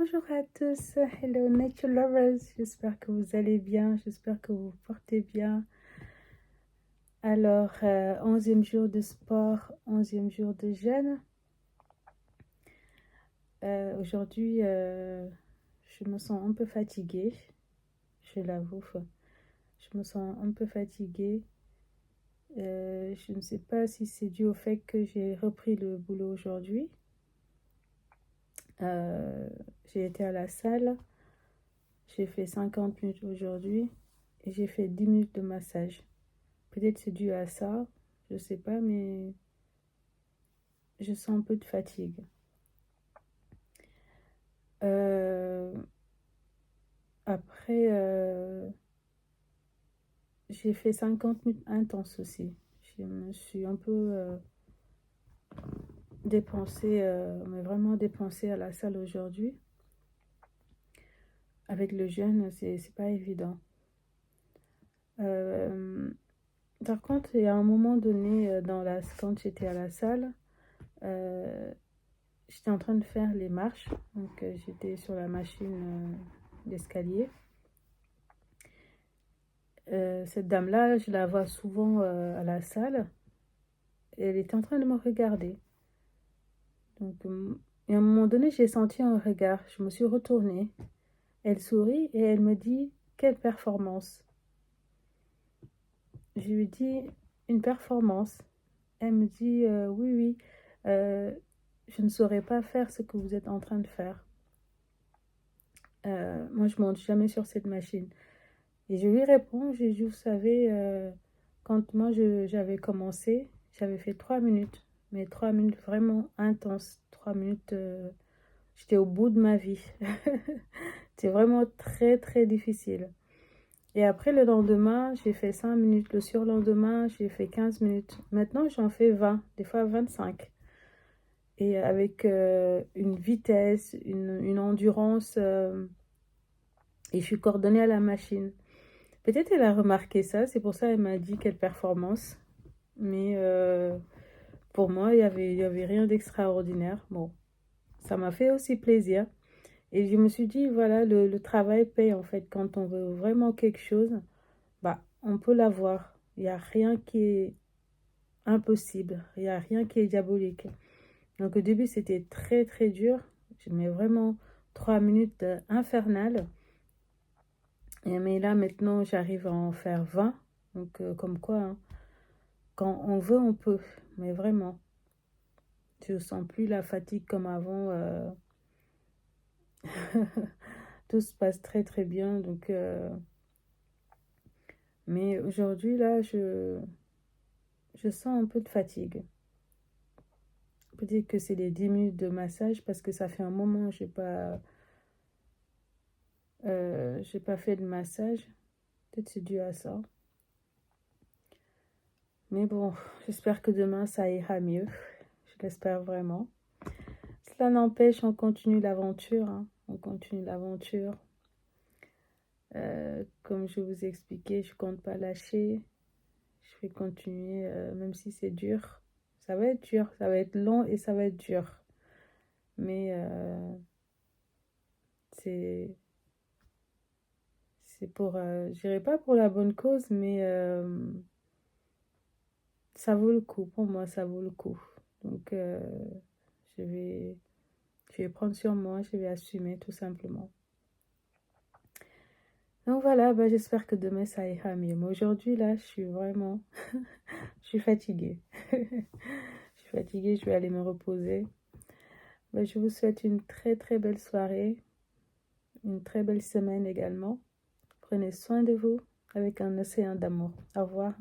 Bonjour à tous, hello Nature Lovers, j'espère que vous allez bien, j'espère que vous vous portez bien. Alors, 11e jour de sport, 11e jour de jeûne. Aujourd'hui, je me sens un peu fatiguée, je l'avoue, je me sens un peu fatiguée. Je ne sais pas si c'est dû au fait que j'ai repris le boulot aujourd'hui. J'ai été à la salle. J'ai fait 50 minutes aujourd'hui et j'ai fait 10 minutes de massage. Peut-être c'est dû à ça, je sais pas, mais je sens un peu de fatigue. Euh, Après, j'ai fait 50 minutes intenses aussi. Je me suis un peu dépensée, mais vraiment dépensée à la salle aujourd'hui. Avec le jeûne, c'est pas évident. Euh, Par contre, il y a un moment donné, quand j'étais à la salle, j'étais en train de faire les marches. Donc, j'étais sur la machine d'escalier. Cette dame-là, je la vois souvent à la salle. Et elle était en train de me regarder. Donc, et à un moment donné, j'ai senti un regard. Je me suis retournée. Elle sourit et elle me dit, quelle performance. Je lui dis, une performance. Elle me dit, oui, oui, je ne saurais pas faire ce que vous êtes en train de faire. Moi, je monte jamais sur cette machine. Et je lui réponds, j'ai dit, vous savez, quand moi j'avais commencé, j'avais fait 3 minutes, mais 3 minutes vraiment intenses. 3 minutes, j'étais au bout de ma vie. C'était vraiment très, très difficile. Et après, le lendemain, j'ai fait 5 minutes. Le surlendemain, j'ai fait 15 minutes. Maintenant, j'en fais 20, des fois 25. Et avec une vitesse, une endurance, et je suis coordonnée à la machine. Peut-être elle a remarqué ça, c'est pour ça qu'elle m'a dit quelle performance. Mais pour moi, il y avait rien d'extraordinaire. Bon, ça m'a fait aussi plaisir. Et je me suis dit, voilà, le travail paye en fait. Quand on veut vraiment quelque chose, bah, on peut l'avoir. Il n'y a rien qui est impossible. Il n'y a rien qui est diabolique. Donc au début, c'était très très dur. Je mets vraiment 3 minutes infernales. Mais là, maintenant, j'arrive à en faire 20. Donc comme quoi, hein, quand on veut, on peut. Mais vraiment, je ne sens plus la fatigue comme avant. Tout se passe très très bien. Donc, mais aujourd'hui, là, je sens un peu de fatigue. Peut-être que c'est les 10 minutes de massage parce que ça fait un moment que j'ai pas fait de massage. Peut-être c'est dû à ça. Mais bon, j'espère que demain ça ira mieux. Je l'espère vraiment. Cela n'empêche, on continue l'aventure, hein. On continue l'aventure. Comme je vous ai expliqué, je compte pas lâcher. Je vais continuer, même si c'est dur. Ça va être dur, ça va être long et ça va être dur. Mais c'est pour, je dirais pas pour la bonne cause, mais ça vaut le coup. Pour moi, ça vaut le coup. Donc, je vais, je vais prendre sur moi, je vais assumer tout simplement. Donc voilà, bah, j'espère que demain ça ira mieux. Mais aujourd'hui, là, je suis vraiment, je suis fatiguée. Je suis fatiguée, je vais aller me reposer. Bah, je vous souhaite une très très belle soirée, une très belle semaine également. Prenez soin de vous avec un océan d'amour. Au revoir.